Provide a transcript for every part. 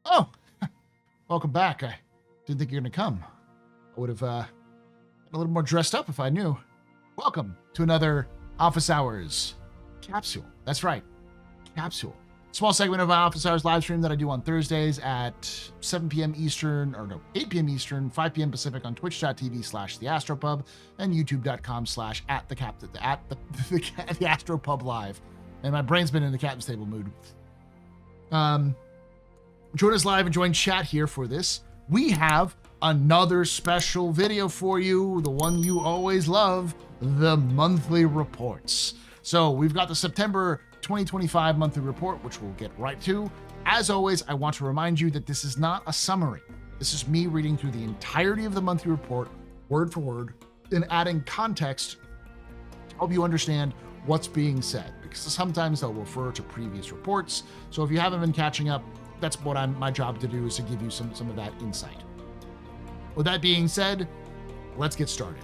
Oh, welcome back. I didn't think you were going to come. I would have been a little more dressed up if I knew. Welcome to another Office Hours capsule. That's right, capsule. Small segment of my Office Hours live stream that I do on Thursdays at 7 p.m. Eastern, 8 p.m. Eastern, 5 p.m. Pacific on twitch.tv/TheAstroPub and youtube.com/@TheAstroPub live. And my brain's been in the Captain's Table mood. Join us live and join chat here for this. We have another special video for you, the one you always love, the monthly reports. So we've got the September 2025 monthly report, which we'll get right to. As always, I want to remind you that this is not a summary. This is me reading through the entirety of the monthly report, word for word, and adding context to help you understand what's being said, because sometimes they'll refer to previous reports. So if you haven't been catching up, that's what my job to do, is to give you some of that insight. With that being said, let's get started.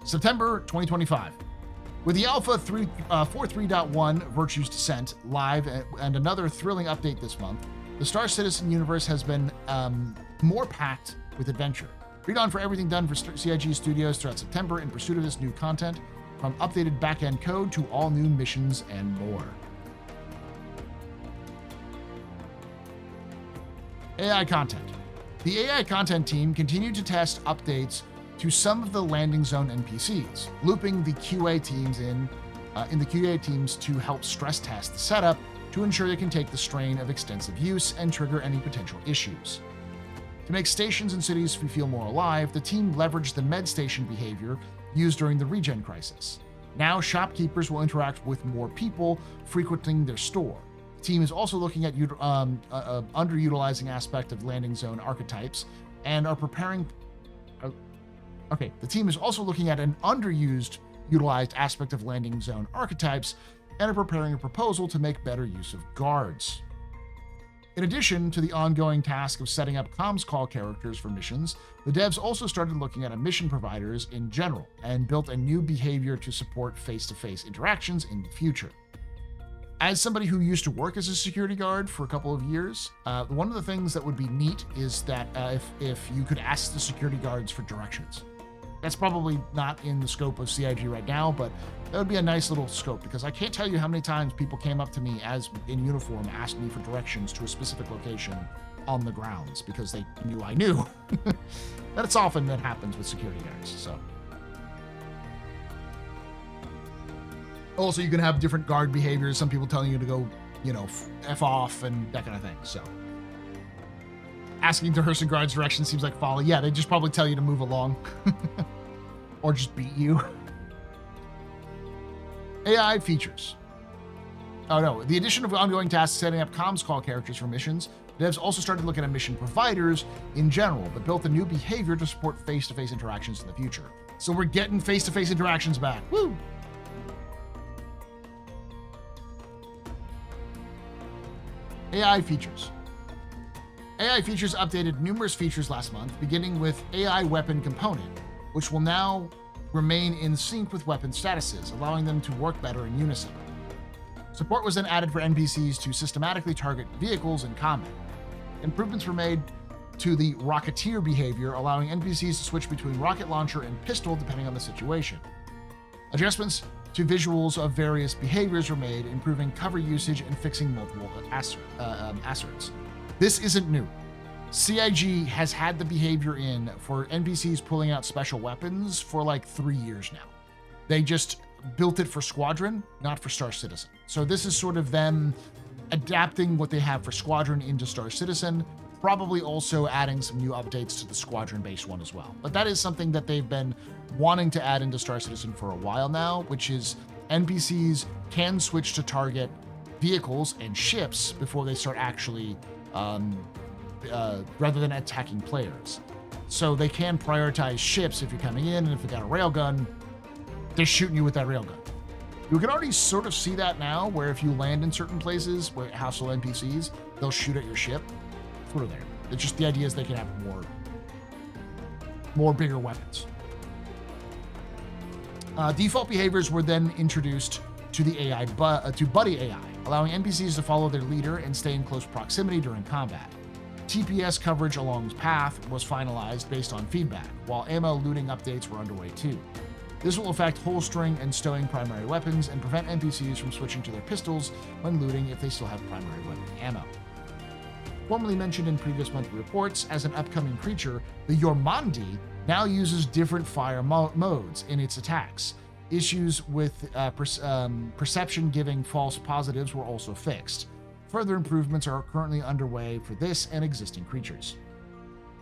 September 2025. With the Alpha 4.3.1 Virtue's Descent live and another thrilling update this month, the Star Citizen universe has been more packed with adventure. Read on for everything done for CIG Studios throughout September in pursuit of this new content, from updated back-end code to all new missions and more. AI content. The AI content team continued to test updates to some of the landing zone NPCs, looping the QA teams in the QA teams to help stress test the setup to ensure they can take the strain of extensive use and trigger any potential issues. To make stations and cities feel more alive, the team leveraged the med station behavior used during the regen crisis. Now, shopkeepers will interact with more people frequenting their store. The team is also looking at underutilizing aspect of landing zone archetypes and are preparing. The team is also looking at an utilized aspect of landing zone archetypes and are preparing a proposal to make better use of guards. In addition to the ongoing task of setting up comms call characters for missions, the devs also started looking at mission providers in general and built a new behavior to support face-to-face interactions in the future. As somebody who used to work as a security guard for a couple of years, one of the things that would be neat is that if you could ask the security guards for directions. That's probably not in the scope of CIG right now, but that would be a nice little scope, because I can't tell you how many times people came up to me as in uniform, asked me for directions to a specific location on the grounds because they knew I knew. That's often that happens with security guards. So also, you can have different guard behaviors. Some people telling you to go, F off and that kind of thing. So asking the Herson guards direction seems like folly. Yeah, they just probably tell you to move along or just beat you. AI features. Oh no, the addition of ongoing tasks setting up comms call characters for missions. Devs also started looking at mission providers in general, but built a new behavior to support face-to-face interactions in the future. So we're getting face-to-face interactions back. Woo! AI features. AI features updated numerous features last month, beginning with AI weapon component, which will now remain in sync with weapon statuses, allowing them to work better in unison. Support was then added for NPCs to systematically target vehicles in combat. Improvements were made to the Rocketeer behavior, allowing NPCs to switch between rocket launcher and pistol depending on the situation. Adjustments to visuals of various behaviors were made, improving cover usage and fixing multiple asserts. This isn't new. CIG has had the behavior in for NPCs pulling out special weapons for like 3 years now. They just built it for Squadron, not for Star Citizen. So this is sort of them adapting what they have for Squadron into Star Citizen, probably also adding some new updates to the Squadron-based one as well. But that is something that they've been wanting to add into Star Citizen for a while now, which is NPCs can switch to target vehicles and ships before they start actually rather than attacking players. So they can prioritize ships if you're coming in, and if they got a railgun, they're shooting you with that railgun. You can already sort of see that now, where if you land in certain places where hassle NPCs, they'll shoot at your ship. Sort of there. It's just the idea is they can have more bigger weapons. Default behaviors were then introduced to the AI, to Buddy AI, allowing NPCs to follow their leader and stay in close proximity during combat. TPS coverage along path was finalized based on feedback, while ammo looting updates were underway too. This will affect holstering and stowing primary weapons and prevent NPCs from switching to their pistols when looting if they still have primary weapon ammo. Formerly mentioned in previous monthly reports as an upcoming creature, the Yormandi now uses different fire modes in its attacks. Issues with perception giving false positives were also fixed. Further improvements are currently underway for this and existing creatures.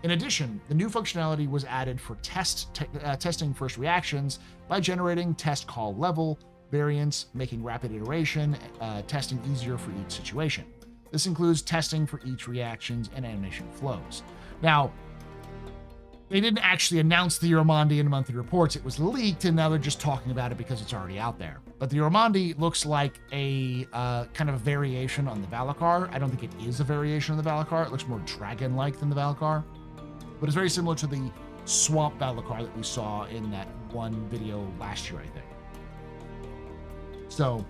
In addition, the new functionality was added for testing first reactions by generating test call level variants, making rapid iteration testing easier for each situation. This includes testing for each reactions and animation flows. Now, they didn't actually announce the Yormandi in monthly reports. It was leaked, and now they're just talking about it because it's already out there. But the Yormandi looks like a kind of variation on the Valakar. I don't think it is a variation of the Valakar. It looks more dragon-like than the Valakar. But it's very similar to the Swamp Valakar that we saw in that one video last year, I think. So,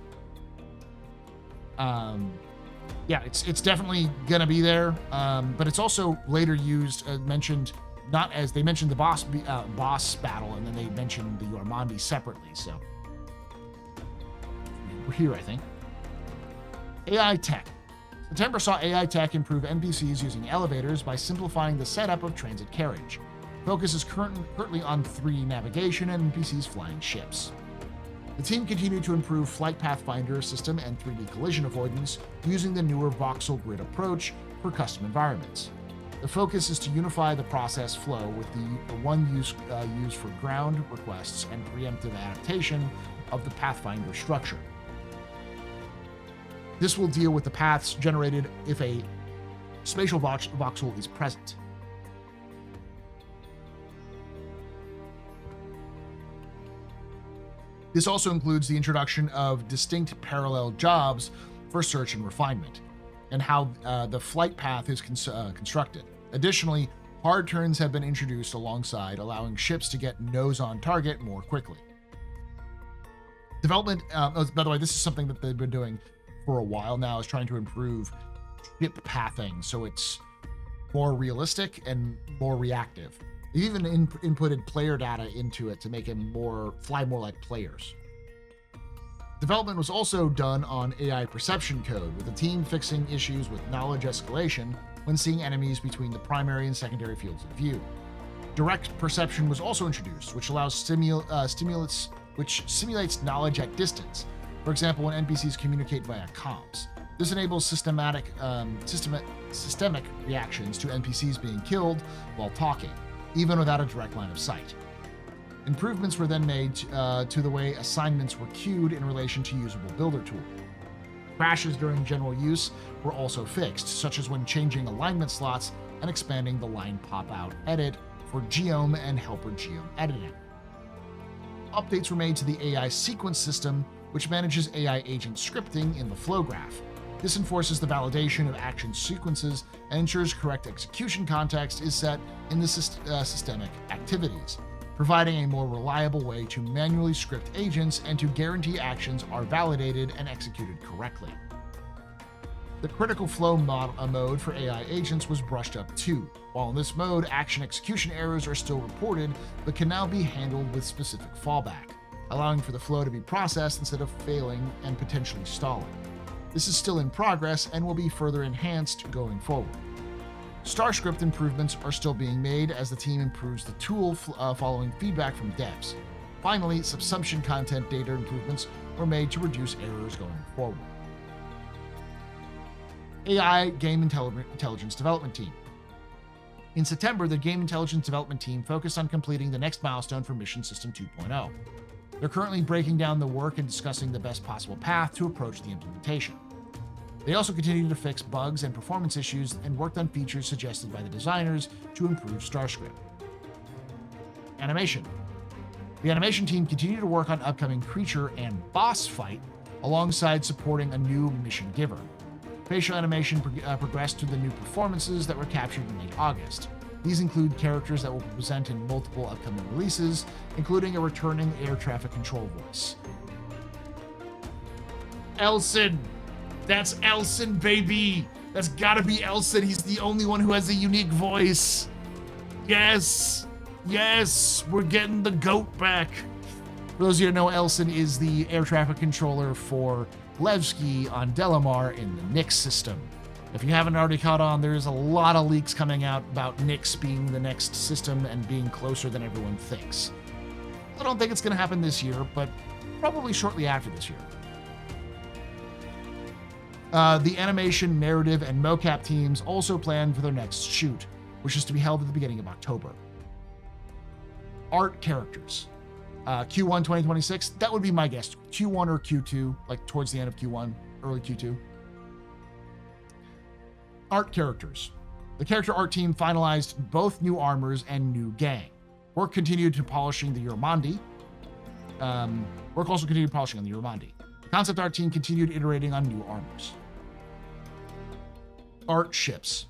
yeah, it's definitely gonna be there. But it's also later used, mentioned. Not as they mentioned the boss battle, and then they mentioned the Yormandi separately. So we're here, I think. AI tech. September saw AI tech improve NPCs using elevators by simplifying the setup of transit carriage. Focus is currently on 3D navigation and NPCs flying ships. The team continued to improve flight pathfinder system and 3D collision avoidance using the newer voxel grid approach for custom environments. The focus is to unify the process flow with the one used for ground requests and preemptive adaptation of the Pathfinder structure. This will deal with the paths generated if a spatial voxel is present. This also includes the introduction of distinct parallel jobs for search and refinement, and how the flight path is constructed. Additionally, hard turns have been introduced alongside, allowing ships to get nose on target more quickly. Development, by the way, this is something that they've been doing for a while now, is trying to improve ship pathing so it's more realistic and more reactive. They even inputted player data into it to make it fly more like players. Development was also done on AI perception code, with the team fixing issues with knowledge escalation when seeing enemies between the primary and secondary fields of view. Direct perception was also introduced, which allows which simulates knowledge at distance. For example, when NPCs communicate via comms. This enables systemic reactions to NPCs being killed while talking, even without a direct line of sight. Improvements were then made to the way assignments were queued in relation to usable builder tool. Crashes during general use were also fixed, such as when changing alignment slots and expanding the line pop-out edit for geom and helper geom editing. Updates were made to the AI sequence system, which manages AI agent scripting in the flow graph. This enforces the validation of action sequences and ensures correct execution context is set in the systemic activities, providing a more reliable way to manually script agents and to guarantee actions are validated and executed correctly. The critical flow mode for AI agents was brushed up too. While in this mode, action execution errors are still reported, but can now be handled with specific fallback, allowing for the flow to be processed instead of failing and potentially stalling. This is still in progress and will be further enhanced going forward. StarScript improvements are still being made as the team improves the tool following feedback from devs. Finally, subsumption content data improvements were made to reduce errors going forward. AI Game Intelligence Development Team. In September, the Game Intelligence Development Team focused on completing the next milestone for Mission System 2.0. They're currently breaking down the work and discussing the best possible path to approach the implementation. They also continued to fix bugs and performance issues and worked on features suggested by the designers to improve StarScript. Animation. The animation team continued to work on upcoming creature and boss fight alongside supporting a new mission giver. Facial animation progressed to the new performances that were captured in late August. These include characters that will be present in multiple upcoming releases, including a returning air traffic control voice. Elson! That's Elson, baby! That's gotta be Elson. He's the only one who has a unique voice. Yes! Yes! We're getting the goat back. For those of you who know, Elson is the air traffic controller for Levski on Delamar in the Nyx system. If you haven't already caught on, there's a lot of leaks coming out about Nyx being the next system and being closer than everyone thinks. I don't think it's going to happen this year, but probably shortly after this year. The animation, narrative, and mocap teams also plan for their next shoot, which is to be held at the beginning of October. Art characters. Q1 2026, that would be my guess. Q1 or Q2, like towards the end of Q1, early Q2. Art characters. The character art team finalized both new armors and new gang. Work continued to polishing the Yormandi. Work also continued polishing on the Yormandi. The concept art team continued iterating on new armors. Art ships.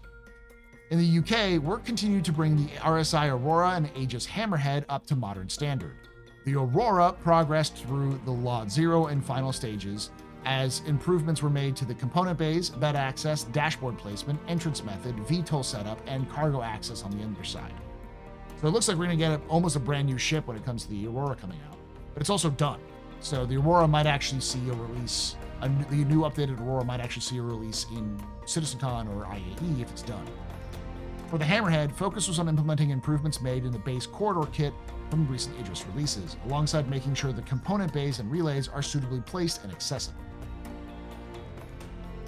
In the UK, work continued to bring the RSI Aurora and Aegis Hammerhead up to modern standard. The Aurora progressed through the Lot 0 and final stages as improvements were made to the component bays, bed access, dashboard placement, entrance method, VTOL setup, and cargo access on the underside. So it looks like we're going to get almost a brand new ship when it comes to the Aurora coming out, but it's also done. So the Aurora might actually see a release, the new updated Aurora might actually see a release in CitizenCon or IAE if it's done. For the Hammerhead, focus was on implementing improvements made in the base corridor kit from recent Aegis releases, alongside making sure the component bays and relays are suitably placed and accessible.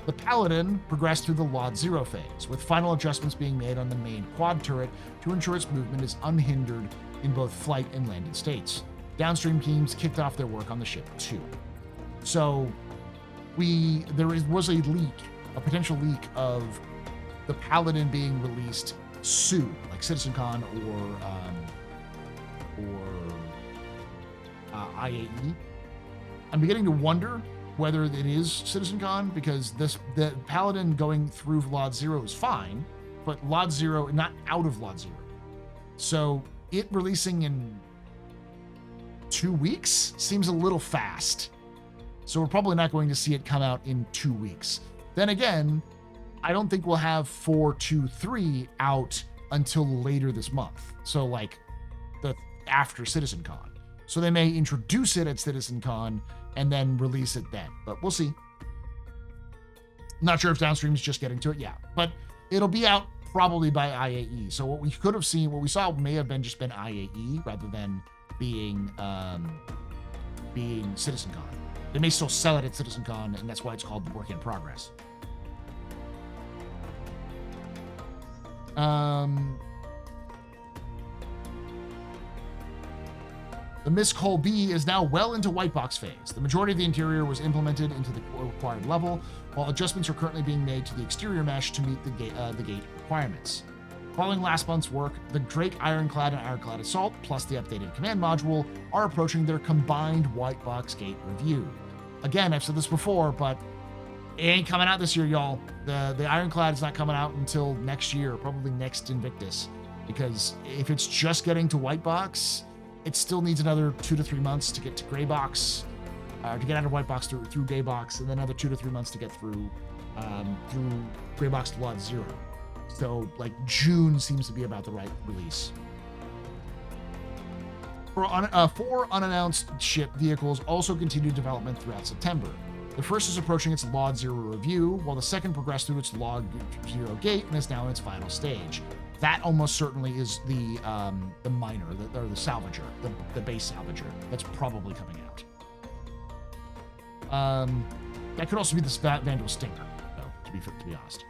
The Paladin progressed through the Lot 0 phase, with final adjustments being made on the main quad turret to ensure its movement is unhindered in both flight and landed states. Downstream teams kicked off their work on the ship too. So there was a leak, a potential leak of the Paladin being released soon, like CitizenCon or IAE. I'm beginning to wonder whether it is CitizenCon, because the Paladin going through Lot 0 is fine, but Lot 0, not out of Lot 0. So it releasing in 2 weeks seems a little fast. So we're probably not going to see it come out in 2 weeks. Then again, I don't think we'll have 4.2.3 out until later this month. So like after CitizenCon. So they may introduce it at CitizenCon and then release it then, but we'll see. Not sure if Downstream's just getting to it. Yeah, but it'll be out probably by IAE. So what we could have seen, what we saw may have been just been IAE rather than being CitizenCon. They may still sell it at CitizenCon, and that's why it's called Work in Progress. The Miss Cole B is now well into white box phase. The majority of the interior was implemented into the required level, while adjustments are currently being made to the exterior mesh to meet the gate requirements. Following last month's work, the Drake Ironclad and Ironclad Assault, plus the updated command module, are approaching their combined white box gate review. Again, I've said this before, but it ain't coming out this year, y'all. The Ironclad is not coming out until next year, probably next Invictus, because if it's just getting to white box, it still needs another 2 to 3 months to get to gray box, to get out of white box through gray box, and then another 2 to 3 months to get through gray box to Lot 0. So like June seems to be about the right release. Four unannounced ship vehicles also continued development throughout September. The first is approaching its Lot 0 review, while the second progressed through its Lot 0 gate and is now in its final stage. That almost certainly is the minor, or the salvager, the base salvager. That's probably coming out. That could also be the Vandal Stinger, though, to be honest.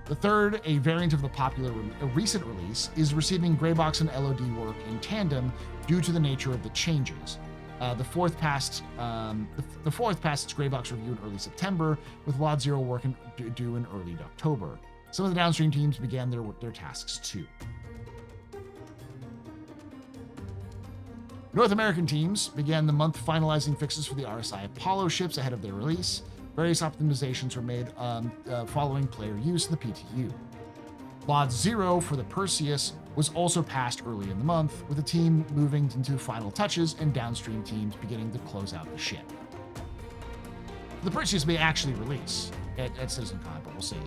The third, a variant of the popular recent release, is receiving Greybox and LOD work in tandem due to the nature of the changes. The fourth passed its Greybox review in early September, with Lot 0 work due in early October. Some of the downstream teams began their tasks too. North American teams began the month finalizing fixes for the RSI Apollo ships ahead of their release. Various optimizations were made following player use in the PTU. Lot 0 for the Perseus was also passed early in the month, with the team moving into final touches and downstream teams beginning to close out the ship. The purchase may actually release at CitizenCon, but we'll see.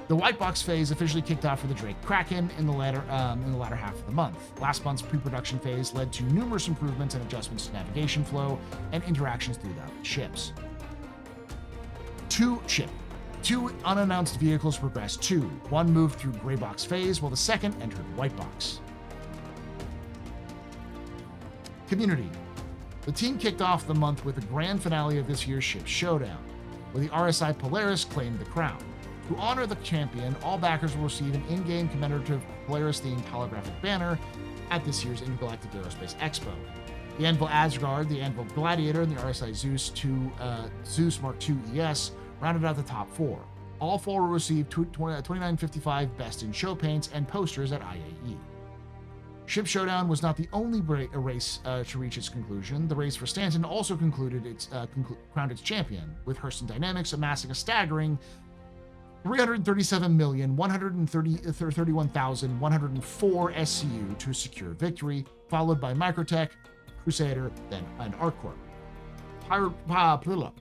The white box phase officially kicked off for the Drake Kraken in the latter half of the month. Last month's pre-production phase led to numerous improvements and adjustments to navigation flow and interactions throughout the ships. Two unannounced vehicles progressed too. One moved through gray box phase, while the second entered white box. Community. The team kicked off the month with the grand finale of this year's Ship Showdown, where the RSI Polaris claimed the crown. To honor the champion, all backers will receive an in-game commemorative Polaris-themed holographic banner at this year's Intergalactic Aerospace Expo. The Anvil Asgard, the Anvil Gladiator, and the RSI Zeus Mark II ES rounded out the top four. All four will receive 2955 Best in Show paints and posters at IAE. Ship Showdown was not the only race to reach its conclusion. The race for Stanton also crowned its champion, with Hurston Dynamics amassing a staggering 337,131,104 SCU to secure victory, followed by Microtech, Crusader, then an ArcCorp.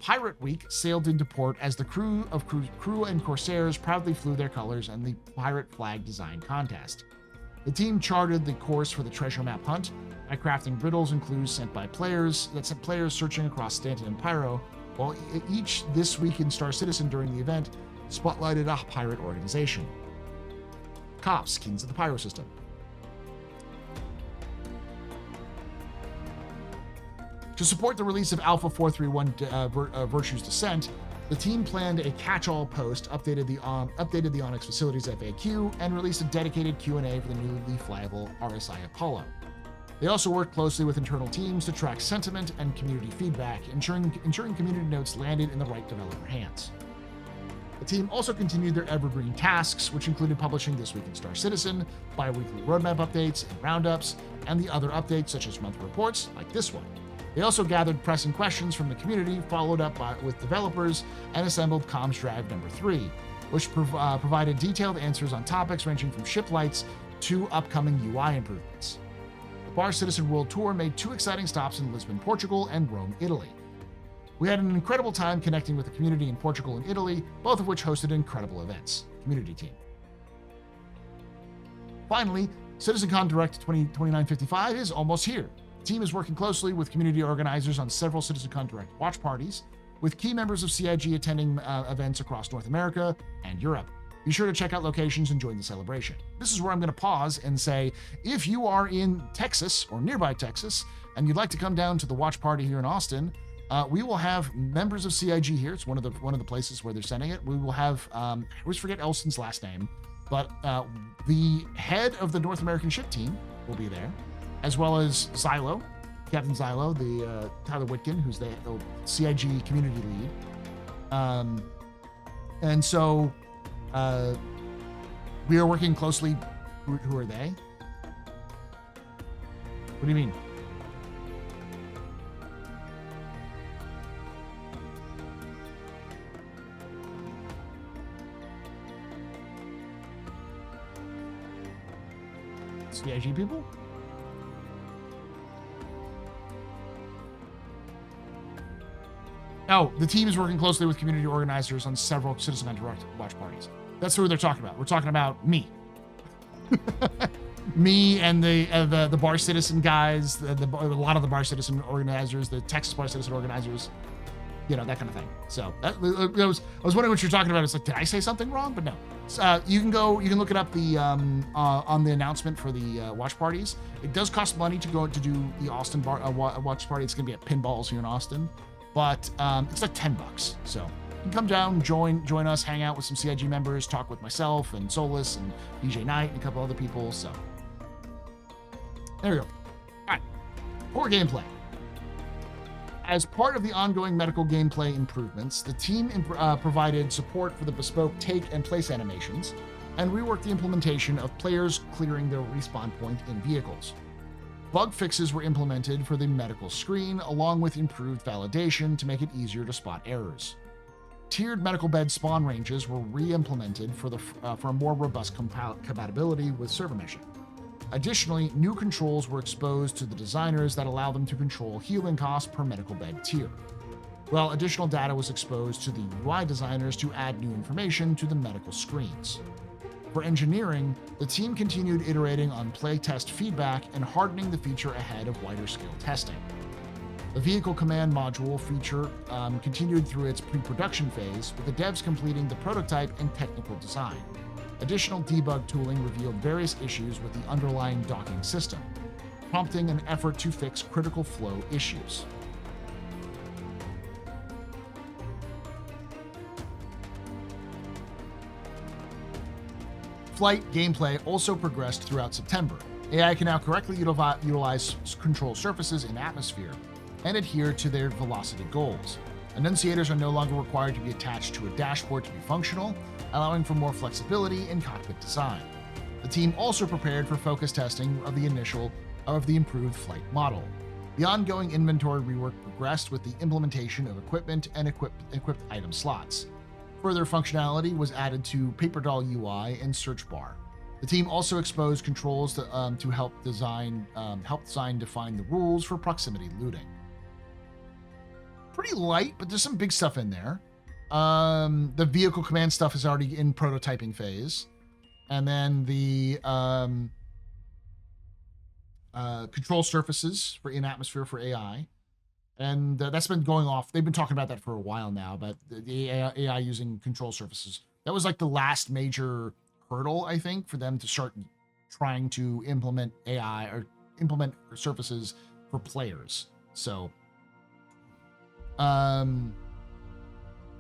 Pirate Week sailed into port as the crew and Corsairs proudly flew their colors in the pirate flag design contest. The team charted the course for the treasure map hunt by crafting riddles and clues sent players searching across Stanton and Pyro, while each This Week in Star Citizen during the event spotlighted a pirate organization. Cops, Kings of the Pyro System. To support the release of Alpha 431 Virtue's Descent, the team planned a catch-all post, updated the Onyx Facilities FAQ, and released a dedicated Q&A for the newly flyable RSI Apollo. They also worked closely with internal teams to track sentiment and community feedback, ensuring community notes landed in the right developer hands. The team also continued their evergreen tasks, which included publishing This Week in Star Citizen, bi-weekly roadmap updates and roundups, and the other updates such as monthly reports like this one. They also gathered pressing questions from the community, followed up with developers, and assembled Comms Drive number 3, which provided detailed answers on topics ranging from ship lights to upcoming UI improvements. The Bar Citizen World Tour made 2 exciting stops in Lisbon, Portugal, and Rome, Italy. We had an incredible time connecting with the community in Portugal and Italy, both of which hosted incredible events. Community team. Finally, CitizenCon Direct 2955 is almost here. The team is working closely with community organizers on several CitizenCon Direct watch parties, with key members of CIG attending events across North America and Europe. Be sure to check out locations and join the celebration. This is where I'm going to pause and say, if you are in Texas or nearby Texas, and you'd like to come down to the watch party here in Austin, we will have members of CIG here. It's one of the places where they're sending it. We will have, I always forget Elston's last name, but the head of the North American ship team will be there, as well as Xylo, Captain Xylo, the Tyler Whitkin, who's the CIG community lead. And so we are working closely. Who are they? What do you mean? CIG people? Oh, the team is working closely with community organizers on several CitizenCon Direct watch parties. That's who they're talking about. We're talking about me. Me and the Bar Citizen guys, a lot of the Bar Citizen organizers, the Texas Bar Citizen organizers, that kind of thing. So I was wondering what you're talking about. It's like, did I say something wrong? But no. You can look it up on the announcement for the watch parties. It does cost money to go to do the Austin watch party. It's going to be at Pinballs here in Austin, but it's like $10. So you can come down, join us, hang out with some CIG members, talk with myself and Solus and DJ Knight and a couple other people. So there we go. All right, core gameplay. As part of the ongoing medical gameplay improvements, the team provided support for the bespoke take and place animations and reworked the implementation of players clearing their respawn point in vehicles. Bug fixes were implemented for the medical screen, along with improved validation to make it easier to spot errors. Tiered medical bed spawn ranges were re-implemented for a more robust compatibility with server meshing. Additionally, new controls were exposed to the designers that allow them to control healing costs per medical bed tier. While additional data was exposed to the UI designers to add new information to the medical screens. For engineering, the team continued iterating on playtest feedback and hardening the feature ahead of wider scale testing. The vehicle command module feature continued through its pre-production phase, with the devs completing the prototype and technical design. Additional debug tooling revealed various issues with the underlying docking system, prompting an effort to fix critical flow issues. Flight gameplay also progressed throughout September. AI can now correctly utilize control surfaces in atmosphere and adhere to their velocity goals. Annunciators are no longer required to be attached to a dashboard to be functional, allowing for more flexibility in cockpit design. The team also prepared for focus testing of the improved flight model. The ongoing inventory rework progressed with the implementation of equipment and equipped item slots. Further functionality was added to Paperdoll UI and search bar. The team also exposed controls to help design define the rules for proximity looting. Pretty light, but there's some big stuff in there. The vehicle command stuff is already in prototyping phase. And then the control surfaces for in-atmosphere for AI. And that's been going off. They've been talking about that for a while now, but the AI using control surfaces. That was like the last major hurdle, I think, for them to start trying to implement AI or implement surfaces for players. So, yeah,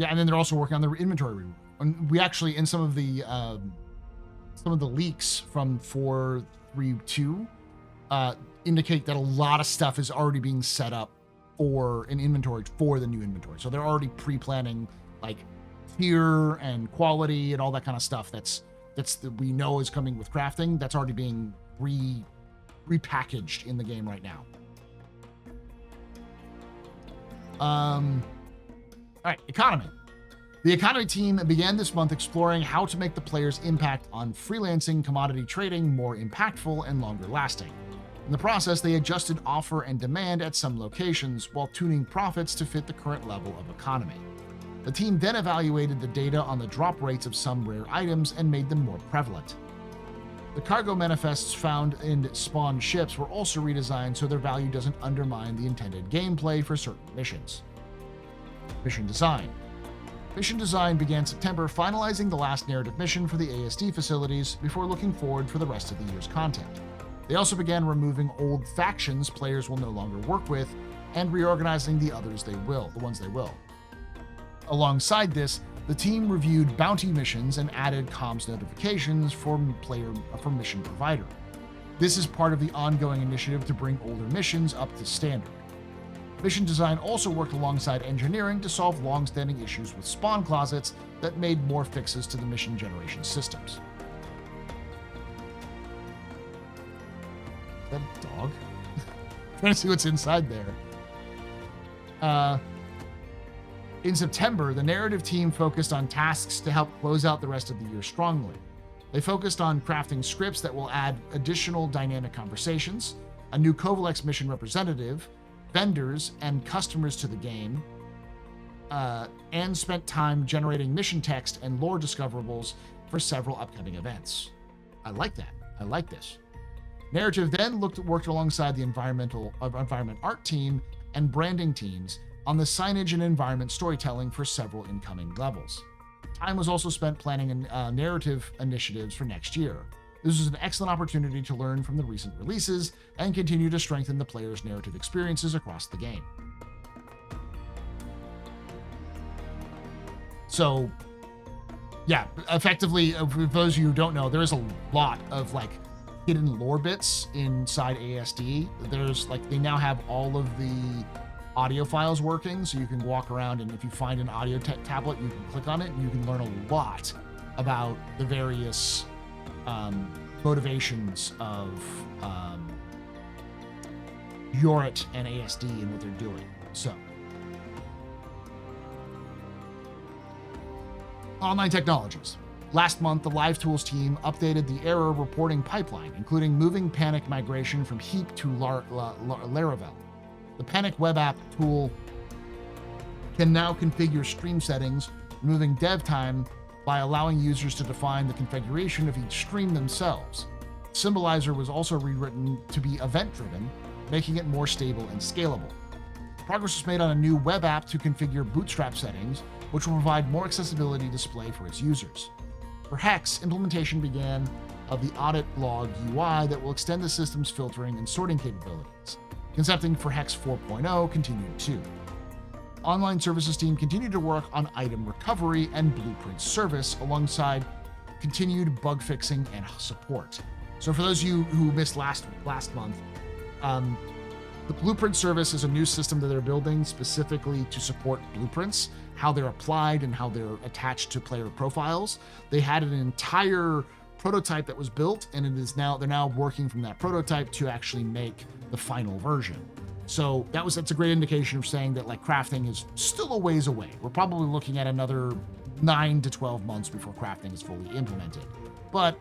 and then they're also working on the inventory removal. And we actually, in some of the leaks from 4.3.2, indicate that a lot of stuff is already being set up for an inventory for the new inventory. So they're already pre-planning like tier and quality and all that kind of stuff we know is coming with crafting. That's already being repackaged in the game right now. All right, economy. The economy team began this month exploring how to make the player's impact on freelancing commodity trading more impactful and longer lasting. In the process, they adjusted offer and demand at some locations while tuning profits to fit the current level of economy. The team then evaluated the data on the drop rates of some rare items and made them more prevalent. The cargo manifests found in spawned ships were also redesigned so their value doesn't undermine the intended gameplay for certain missions. Mission design. Mission design began September, finalizing the last narrative mission for the ASD facilities before looking forward for the rest of the year's content. They also began removing old factions players will no longer work with and reorganizing the ones they will. Alongside this, the team reviewed bounty missions and added comms notifications for mission provider. This is part of the ongoing initiative to bring older missions up to standard. Mission design also worked alongside engineering to solve long-standing issues with spawn closets that made more fixes to the mission generation systems. Is that a dog? Trying to see what's inside there. In September, the narrative team focused on tasks to help close out the rest of the year strongly. They focused on crafting scripts that will add additional dynamic conversations, a new Kovalex mission representative, vendors, and customers to the game, and spent time generating mission text and lore discoverables for several upcoming events. I like that. I like this. Narrative then worked alongside the environment art team and branding teams on the signage and environment storytelling for several incoming levels. Time was also spent planning narrative initiatives for next year. This was an excellent opportunity to learn from the recent releases and continue to strengthen the player's narrative experiences across the game. So, yeah, effectively, for those of you who don't know, there is a lot of like hidden lore bits inside ASD. There's like, they now have all of the audio files working, so you can walk around, and if you find an audio tablet, you can click on it and you can learn a lot about the various motivations of Yorit and ASD and what they're doing. So, online technologies. Last month, the Live Tools team updated the error reporting pipeline, including moving Panic migration from Heap to Laravel. The Panic web app tool can now configure stream settings, removing dev time by allowing users to define the configuration of each stream themselves. Symbolizer was also rewritten to be event-driven, making it more stable and scalable. Progress was made on a new web app to configure Bootstrap settings, which will provide more accessibility display for its users. For Hex, implementation began of the audit log UI that will extend the system's filtering and sorting capabilities. Concepting for Hex 4.0 continued too. Online services team continued to work on item recovery and blueprint service alongside continued bug fixing and support. So for those of you who missed last month, the blueprint service is a new system that they're building specifically to support blueprints, how they're applied and how they're attached to player profiles. They had an entire prototype that was built, and they're now working from that prototype to actually make the final version. So that's a great indication of saying that like crafting is still a ways away. We're probably looking at another 9 to 12 months before crafting is fully implemented, but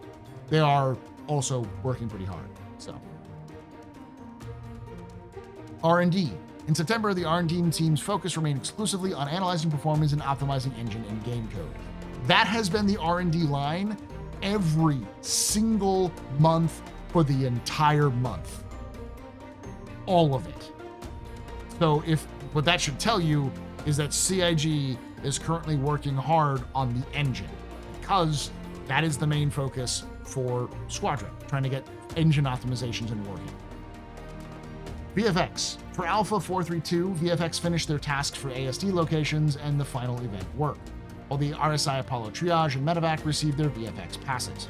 they are also working pretty hard. So R&D. In September, the R&D team's focus remained exclusively on analyzing performance and optimizing engine and game code. That has been the R&D line every single month for the entire month. All of it. So what that should tell you is that CIG is currently working hard on the engine, because that is the main focus for Squadron, trying to get engine optimizations and working. VFX. For Alpha 432, VFX finished their tasks for ASD locations and the final event work, while the RSI Apollo Triage and Medevac received their VFX passes.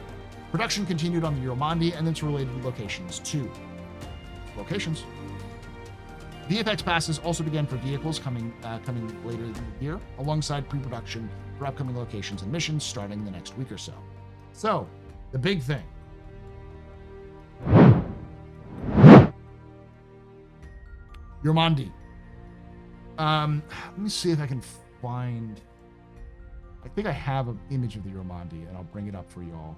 Production continued on the Yormandi and its related locations too. Locations. VFX passes also began for vehicles coming later in the year, alongside pre-production for upcoming locations and missions starting the next week or so. So, the big thing. Yormandi. Let me see if I can find... I think I have an image of the Yormandi, and I'll bring it up for you all.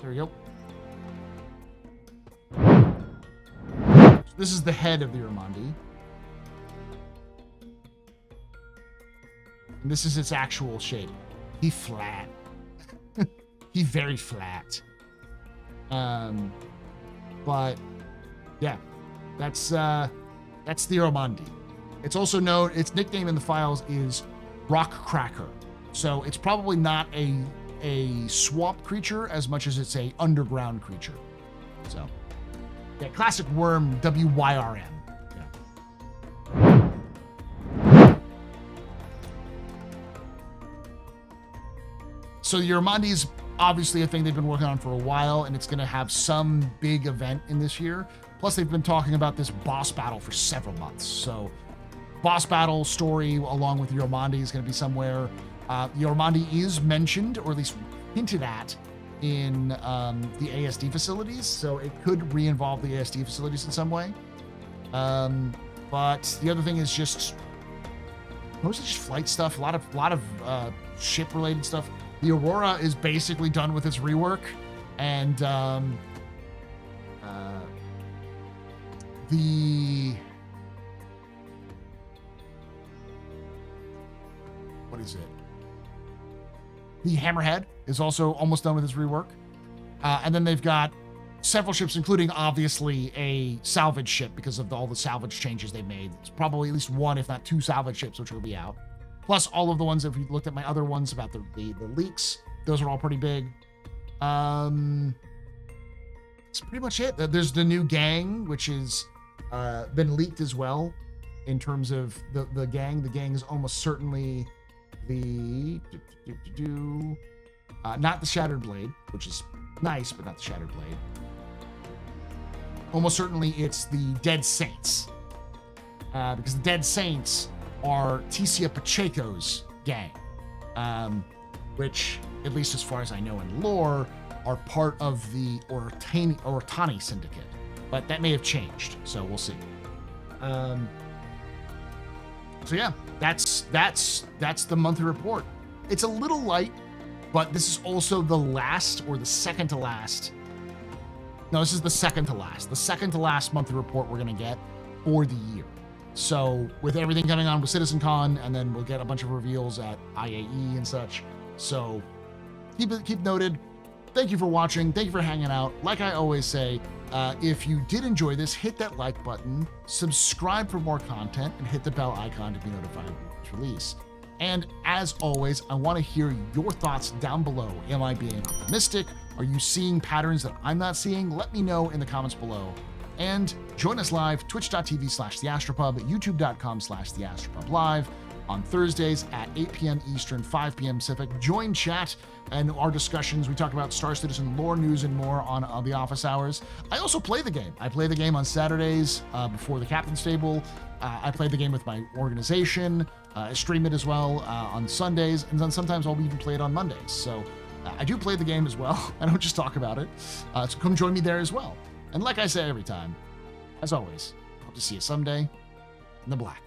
There we go. So this is the head of the Yormandi. And this is its actual shape. He's flat. He's very flat. But yeah, that's the Yormandi. It's also known, its nickname in the files is Rock Cracker. So it's probably not a swamp creature as much as it's a underground creature. So yeah, classic worm, WYRM. Yeah. So the Yormandi is obviously a thing they've been working on for a while, and it's going to have some big event in this year. Plus, they've been talking about this boss battle for several months. So boss battle story along with Yormandi is going to be somewhere. Yormandi is mentioned, or at least hinted at, in the ASD facilities. So it could re-involve the ASD facilities in some way. But the other thing is just mostly just flight stuff, a lot of ship-related stuff. The Aurora is basically done with its rework, and what is it? The Hammerhead is also almost done with its rework, and then they've got several ships, including obviously a salvage ship because of all the salvage changes they've made. It's probably at least one, if not two, salvage ships which will be out. Plus all of the ones, if you looked at my other ones about the leaks, those are all pretty big. That's pretty much it. There's the new gang, which is been leaked as well in terms of the gang. The gang is almost certainly the not the Shattered Blade, which is nice, but not the Shattered Blade. Almost certainly it's the Dead Saints, because the Dead Saints are Ticia Pacheco's gang, which, at least as far as I know in lore, are part of the Ortani Syndicate, but that may have changed, so we'll see. So yeah, that's the monthly report. It's a little light, but this is also the last or the second to last. No, this is the second to last monthly report we're going to get for the year. So with everything coming on with CitizenCon, and then we'll get a bunch of reveals at IAE and such. So keep noted. Thank you for watching. Thank you for hanging out. Like I always say, if you did enjoy this, hit that like button, subscribe for more content, and hit the bell icon to be notified when it's released. And as always, I want to hear your thoughts down below. Am I being optimistic? Are you seeing patterns that I'm not seeing? Let me know in the comments below. And join us live, twitch.tv/TheAstroPub, youtube.com/TheAstroPub live on Thursdays at 8 p.m. Eastern, 5 p.m. Pacific. Join chat and our discussions. We talk about Star Citizen lore, news, and more on the office hours. I also play the game. I play the game on Saturdays before the captain's table. I play the game with my organization. I stream it as well on Sundays, and then sometimes I'll even play it on Mondays. So I do play the game as well. I don't just talk about it. So come join me there as well. And like I say every time, as always, hope to see you someday in the black.